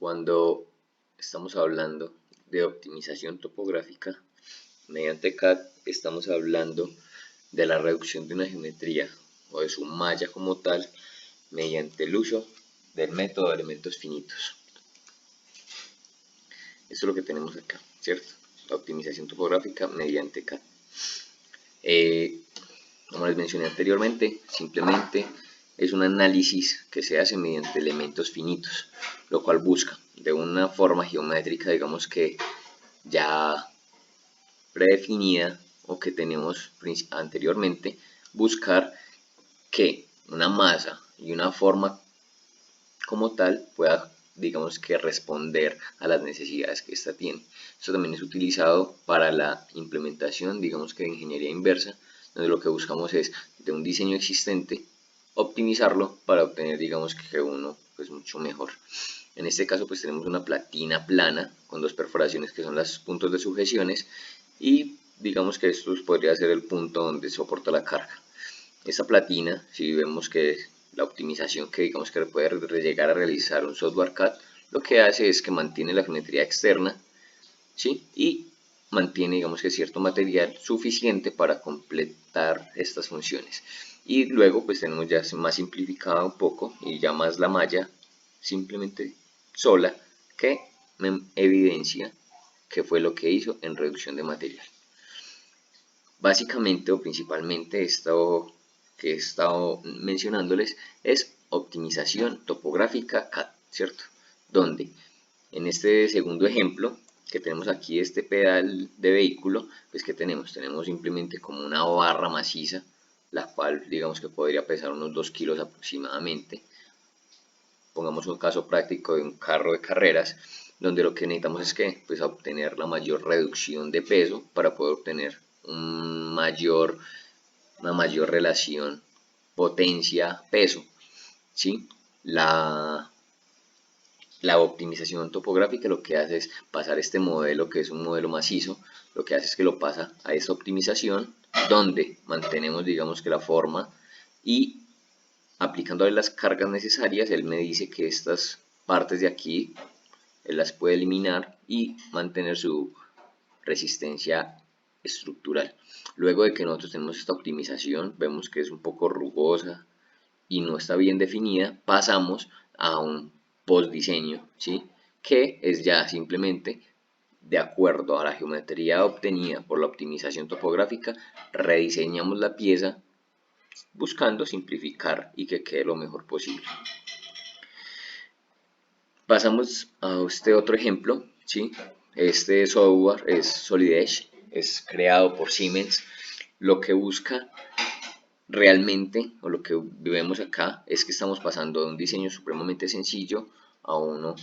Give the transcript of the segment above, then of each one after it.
Cuando estamos hablando de optimización topográfica mediante CAD, estamos hablando de la reducción de una geometría o de su malla como tal mediante el uso del método de elementos finitos. Esto es lo que tenemos acá, ¿cierto? La optimización topográfica mediante CAD. Como les mencioné anteriormente, simplemente es un análisis que se hace mediante elementos finitos, lo cual busca de una forma geométrica, digamos que ya predefinida o que tenemos anteriormente, buscar que una masa y una forma como tal pueda, digamos que, responder a las necesidades que ésta tiene. Esto también es utilizado para la implementación, digamos que de ingeniería inversa, donde lo que buscamos es de un diseño existente optimizarlo para obtener, digamos que uno pues mucho mejor. En este caso pues tenemos una platina plana con dos perforaciones que son los puntos de sujeciones y digamos que esto podría ser el punto donde soporta la carga. Esta platina, si vemos que la optimización que digamos que puede llegar a realizar un software CAD, lo que hace es que mantiene la geometría externa, ¿sí? Y mantiene, digamos que cierto material suficiente para completar estas funciones. Y luego pues tenemos ya más simplificado un poco y ya más la malla simplemente sola que me evidencia qué fue lo que hizo en reducción de material. Básicamente o principalmente esto que he estado mencionándoles es optimización topográfica CAD, ¿cierto? Donde en este segundo ejemplo que tenemos aquí, este pedal de vehículo, pues que tenemos simplemente como una barra maciza, la cual digamos que podría pesar unos 2 kilos aproximadamente. Pongamos un caso práctico de un carro de carreras, donde lo que necesitamos es que pues obtener la mayor reducción de peso para poder obtener una mayor relación potencia-peso, ¿sí? La optimización topográfica lo que hace es pasar este modelo, que es un modelo macizo, lo que hace es que lo pasa a esta optimización, donde mantenemos, digamos que la forma, y aplicándole las cargas necesarias, él me dice que estas partes de aquí, él las puede eliminar y mantener su resistencia estructural. Luego de que nosotros tenemos esta optimización, vemos que es un poco rugosa y no está bien definida, pasamos a un postdiseño, ¿sí? Que es ya simplemente de acuerdo a la geometría obtenida por la optimización topográfica, rediseñamos la pieza buscando simplificar y que quede lo mejor posible. Pasamos a este otro ejemplo, ¿sí? Este software es Solid Edge, es creado por Siemens. Lo que busca realmente, o lo que vemos acá, es que estamos pasando de un diseño supremamente sencillo a uno,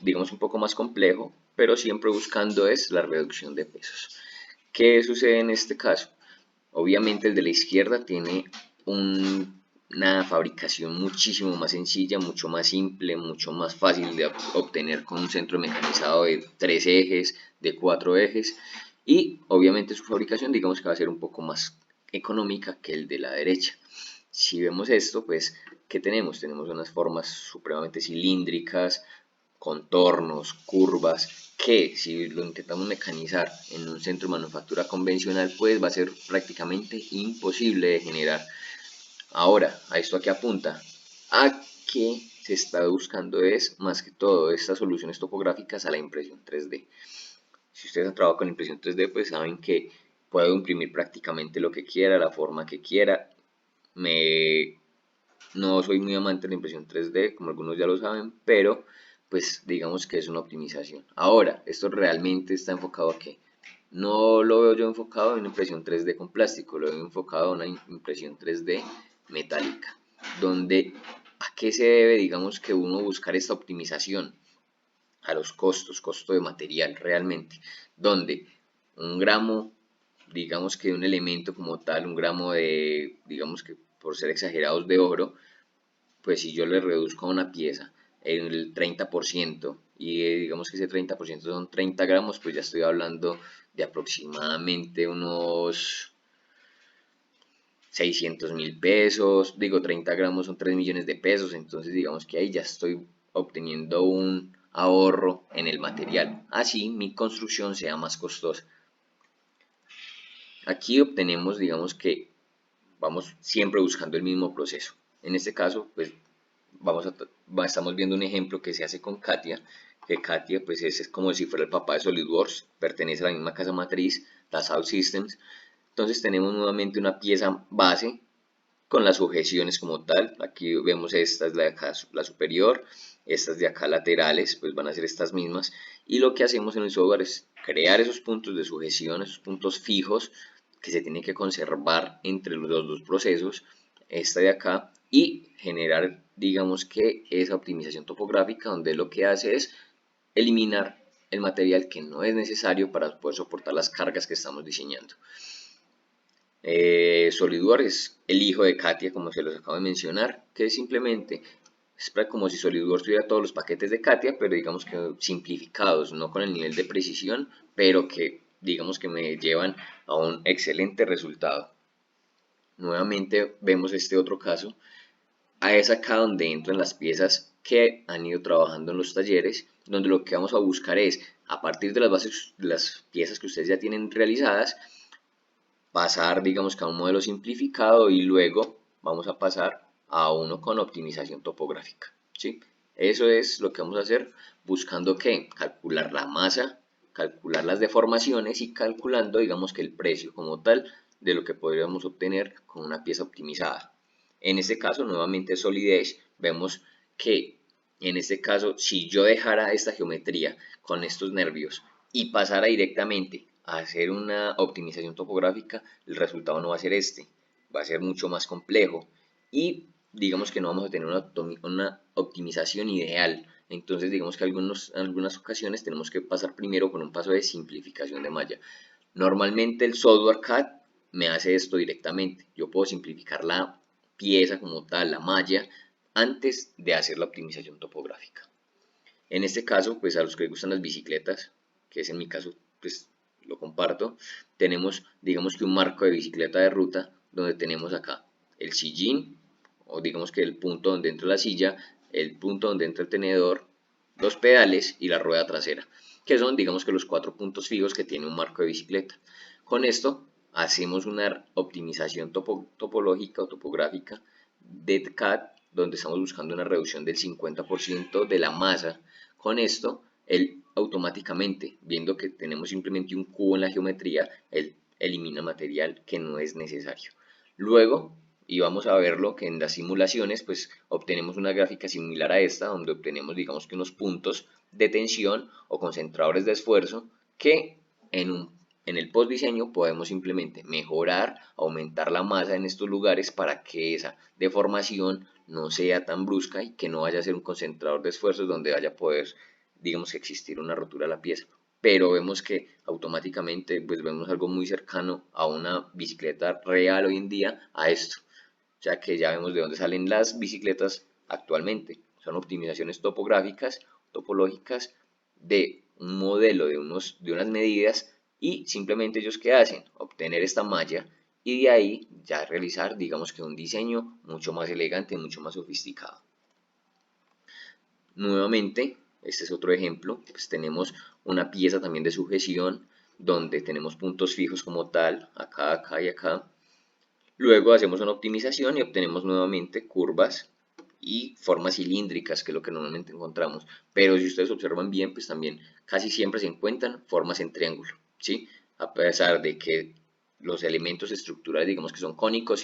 digamos, un poco más complejo, pero siempre buscando es la reducción de pesos. ¿Qué sucede en este caso? Obviamente el de la izquierda tiene una fabricación muchísimo más sencilla, mucho más simple, mucho más fácil de obtener con un centro mecanizado de 3 ejes, de 4 ejes, y obviamente su fabricación digamos que va a ser un poco más económica que el de la derecha. Si vemos esto, pues, ¿qué tenemos? Tenemos unas formas supremamente cilíndricas, contornos, curvas, que si lo intentamos mecanizar en un centro de manufactura convencional, pues va a ser prácticamente imposible de generar. Ahora, ¿a esto a qué apunta? A que se está buscando es, más que todo, estas soluciones topográficas a la impresión 3D. Si ustedes han trabajado con impresión 3D, pues saben que puedo imprimir prácticamente lo que quiera, la forma que quiera. No soy muy amante de la impresión 3D, como algunos ya lo saben, pero pues digamos que es una optimización. Ahora, esto realmente está enfocado a qué. No lo veo yo enfocado en una impresión 3D con plástico, lo veo enfocado a una impresión 3D metálica, donde a qué se debe, digamos, que uno buscar esta optimización a los costos, costo de material realmente, donde un gramo, digamos que un elemento como tal, un gramo de, digamos que por ser exagerados de oro, pues si yo le reduzco a una pieza el 30% y digamos que ese 30% son 30 gramos, pues ya estoy hablando de aproximadamente unos 600.000 pesos, digo 30 gramos son 3 millones de pesos, entonces digamos que ahí ya estoy obteniendo un ahorro en el material. Así mi construcción sea más costosa. Aquí obtenemos, digamos que vamos siempre buscando el mismo proceso. En este caso, pues estamos viendo un ejemplo que se hace con Katia, que Katia pues es como si fuera el papá de SolidWorks, pertenece a la misma casa matriz, Dassault Systems. Entonces tenemos nuevamente una pieza base con las sujeciones como tal. Aquí vemos esta es la de acá, la superior, estas de acá laterales, pues van a ser estas mismas. Y lo que hacemos en el software es crear esos puntos de sujeción, esos puntos fijos que se tienen que conservar entre los dos procesos, esta de acá, y generar, digamos que esa optimización topográfica, donde lo que hace es eliminar el material que no es necesario para poder soportar las cargas que estamos diseñando. SolidWorks es el hijo de Katia, como se los acabo de mencionar, que simplemente es como si SolidWorks tuviera todos los paquetes de Katia, pero digamos que simplificados, no con el nivel de precisión, pero que digamos que me llevan a un excelente resultado. Nuevamente vemos este otro caso. Es acá donde entran las piezas que han ido trabajando en los talleres, donde lo que vamos a buscar es, a partir de las bases, de las piezas que ustedes ya tienen realizadas, pasar, digamos que a un modelo simplificado y luego vamos a pasar a uno con optimización topográfica, ¿sí? Eso es lo que vamos a hacer buscando que calcular la masa, calcular las deformaciones y calculando, digamos que el precio como tal de lo que podríamos obtener con una pieza optimizada. En este caso, nuevamente Solid Edge, vemos que en este caso, si yo dejara esta geometría con estos nervios y pasara directamente a hacer una optimización topográfica, el resultado no va a ser este, va a ser mucho más complejo y digamos que no vamos a tener una optimización ideal. Entonces digamos que en algunas ocasiones tenemos que pasar primero con un paso de simplificación de malla. Normalmente el software CAD me hace esto directamente. Yo puedo simplificar la pieza como tal, la malla, antes de hacer la optimización topográfica. En este caso, pues a los que les gustan las bicicletas, que es en mi caso, pues lo comparto, tenemos digamos que un marco de bicicleta de ruta donde tenemos acá el sillín, o digamos que el punto donde entra la silla, el punto donde entra el tenedor, los pedales y la rueda trasera, que son digamos que los 4 puntos fijos que tiene un marco de bicicleta. Con esto hacemos una optimización topológica o topográfica de CAD, donde estamos buscando una reducción del 50% de la masa. Con esto, él automáticamente, viendo que tenemos simplemente un cubo en la geometría, él elimina material que no es necesario. Luego, y vamos a verlo que en las simulaciones, pues obtenemos una gráfica similar a esta, donde obtenemos, digamos que unos puntos de tensión o concentradores de esfuerzo que en el post diseño podemos simplemente mejorar, aumentar la masa en estos lugares para que esa deformación no sea tan brusca y que no vaya a ser un concentrador de esfuerzos donde vaya a poder, digamos, existir una rotura de la pieza. Pero vemos que automáticamente pues vemos algo muy cercano a una bicicleta real hoy en día a esto. O sea que ya vemos de dónde salen las bicicletas actualmente. Son optimizaciones topográficas, topológicas de un modelo de unas medidas y simplemente ellos qué hacen, obtener esta malla y de ahí ya realizar digamos que un diseño mucho más elegante, mucho más sofisticado. Nuevamente, este es otro ejemplo, pues tenemos una pieza también de sujeción donde tenemos puntos fijos como tal, acá, acá y acá. Luego hacemos una optimización y obtenemos nuevamente curvas y formas cilíndricas, que es lo que normalmente encontramos. Pero si ustedes observan bien, pues también casi siempre se encuentran formas en triángulo, ¿sí? A pesar de que los elementos estructurales, digamos que son cónicos,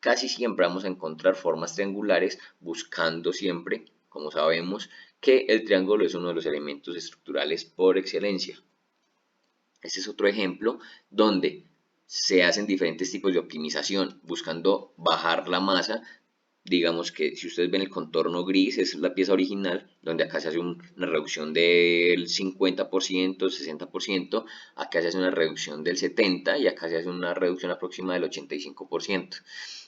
casi siempre vamos a encontrar formas triangulares, buscando siempre, como sabemos, que el triángulo es uno de los elementos estructurales por excelencia. Este es otro ejemplo donde se hacen diferentes tipos de optimización, buscando bajar la masa. Digamos que si ustedes ven el contorno gris, es la pieza original, donde acá se hace una reducción del 50%, 60%, acá se hace una reducción del 70% y acá se hace una reducción aproximada del 85%.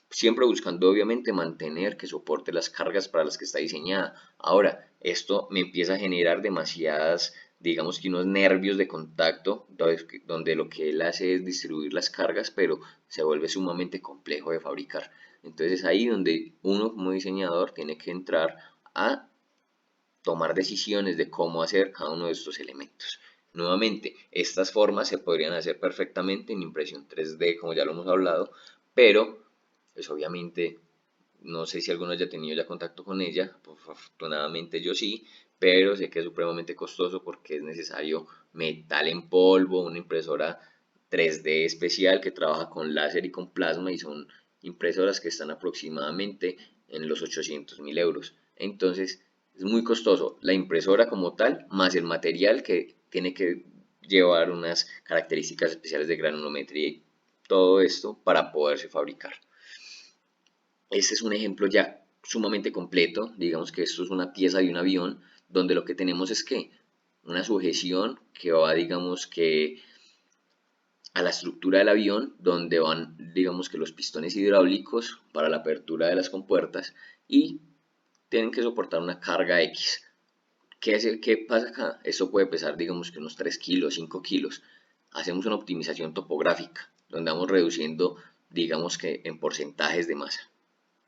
Siempre buscando obviamente mantener que soporte las cargas para las que está diseñada. Ahora, esto me empieza a generar demasiadas, digamos que unos nervios de contacto, donde lo que él hace es distribuir las cargas, pero se vuelve sumamente complejo de fabricar. Entonces es ahí donde uno como diseñador tiene que entrar a tomar decisiones de cómo hacer cada uno de estos elementos. Nuevamente, estas formas se podrían hacer perfectamente en impresión 3D, como ya lo hemos hablado, pero pues obviamente no sé si alguno haya tenido ya contacto con ella, pues afortunadamente yo sí, pero sé que es supremamente costoso porque es necesario metal en polvo, una impresora 3D especial que trabaja con láser y con plasma, y son impresoras que están aproximadamente en los 800.000 euros. Entonces es muy costoso la impresora como tal, más el material que tiene que llevar unas características especiales de granulometría y todo esto para poderse fabricar. Este es un ejemplo ya sumamente completo. Digamos que esto es una pieza de un avión donde lo que tenemos es que una sujeción que va, digamos que a la estructura del avión, donde van, digamos que los pistones hidráulicos para la apertura de las compuertas, y tienen que soportar una carga X. ¿Qué pasa acá? Esto puede pesar, digamos que unos 3 kilos, 5 kilos. Hacemos una optimización topográfica, donde vamos reduciendo, digamos que en porcentajes de masa,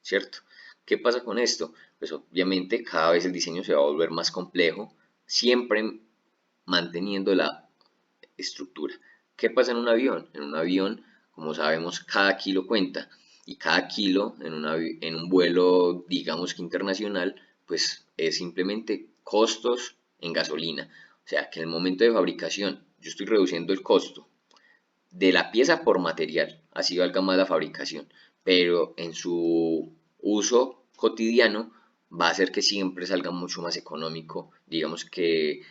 ¿cierto? ¿Qué pasa con esto? Pues obviamente cada vez el diseño se va a volver más complejo, siempre manteniendo la estructura. ¿Qué pasa en un avión? En un avión, como sabemos, cada kilo cuenta, y cada kilo en un vuelo, digamos que internacional, pues es simplemente costos en gasolina. O sea, que en el momento de fabricación yo estoy reduciendo el costo de la pieza por material, así valga más la fabricación, pero en su uso cotidiano va a hacer que siempre salga mucho más económico, digamos que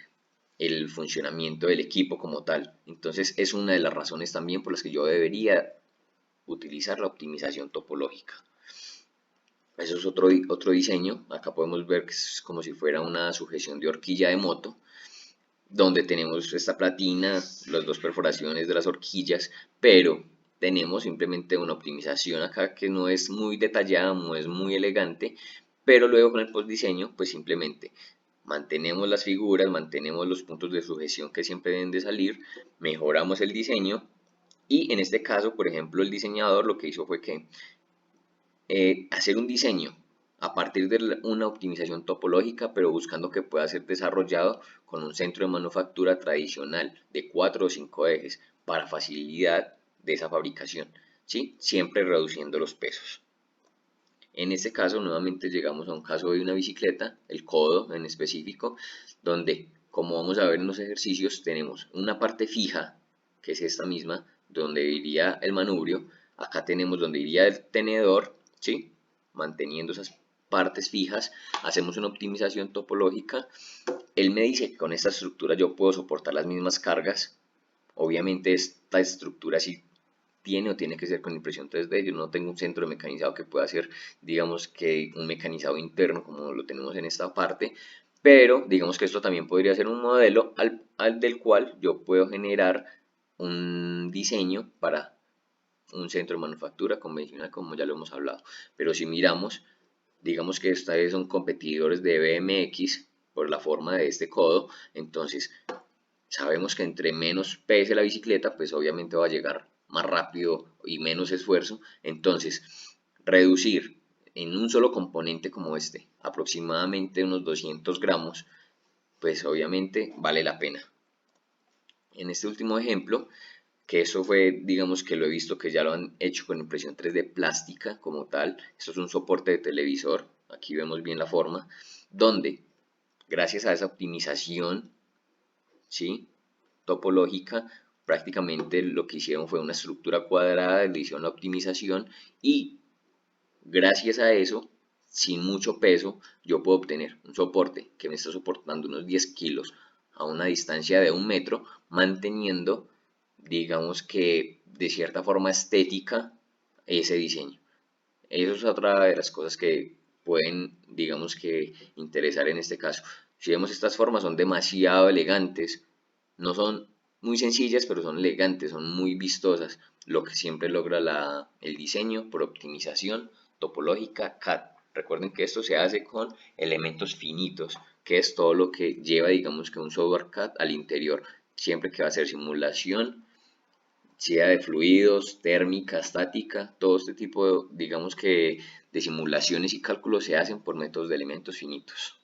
el funcionamiento del equipo como tal. Entonces es una de las razones también por las que yo debería utilizar la optimización topológica. Eso es otro diseño. Acá podemos ver que es como si fuera una sujeción de horquilla de moto, donde tenemos esta platina, las dos perforaciones de las horquillas, pero tenemos simplemente una optimización acá que no es muy detallada, no es muy elegante, pero luego con el postdiseño pues simplemente mantenemos las figuras, mantenemos los puntos de sujeción que siempre deben de salir, mejoramos el diseño, y en este caso, por ejemplo, el diseñador lo que hizo fue que hacer un diseño a partir de una optimización topológica, pero buscando que pueda ser desarrollado con un centro de manufactura tradicional de 4 o 5 ejes para facilidad de esa fabricación, ¿sí? Siempre reduciendo los pesos. En este caso, nuevamente llegamos a un caso de una bicicleta, el codo en específico, donde, como vamos a ver en los ejercicios, tenemos una parte fija, que es esta misma, donde iría el manubrio. Acá tenemos donde iría el tenedor, ¿sí? Manteniendo esas partes fijas, hacemos una optimización topológica. Él me dice que con esta estructura yo puedo soportar las mismas cargas. Obviamente esta estructura sí tiene que ser con impresión 3D. Yo no tengo un centro de mecanizado que pueda ser, digamos que un mecanizado interno como lo tenemos en esta parte, pero digamos que esto también podría ser un modelo al del cual yo puedo generar un diseño para un centro de manufactura convencional, como ya lo hemos hablado. Pero si miramos, digamos que esta vez son competidores de BMX por la forma de este codo, entonces sabemos que entre menos pese la bicicleta, pues obviamente va a llegar más rápido y menos esfuerzo. Entonces, reducir en un solo componente como este aproximadamente unos 200 gramos, pues obviamente vale la pena. En este último ejemplo, que eso fue, digamos que lo he visto que ya lo han hecho con impresión 3D plástica como tal, esto es un soporte de televisor, aquí vemos bien la forma, donde gracias a esa optimización, ¿sí?, topológica, prácticamente lo que hicieron fue una estructura cuadrada, le hicieron la optimización, y gracias a eso, sin mucho peso, yo puedo obtener un soporte que me está soportando unos 10 kilos a una distancia de 1 metro, manteniendo, digamos que de cierta forma estética, ese diseño. Eso es otra de las cosas que pueden, digamos que, interesar en este caso. Si vemos, estas formas son demasiado elegantes, no son muy sencillas, pero son elegantes, son muy vistosas, lo que siempre logra el diseño por optimización topológica CAD. Recuerden que esto se hace con elementos finitos, que es todo lo que lleva, digamos que un software CAD al interior, siempre que va a hacer simulación, sea de fluidos, térmica, estática, todo este tipo de, digamos que, de simulaciones y cálculos se hacen por métodos de elementos finitos.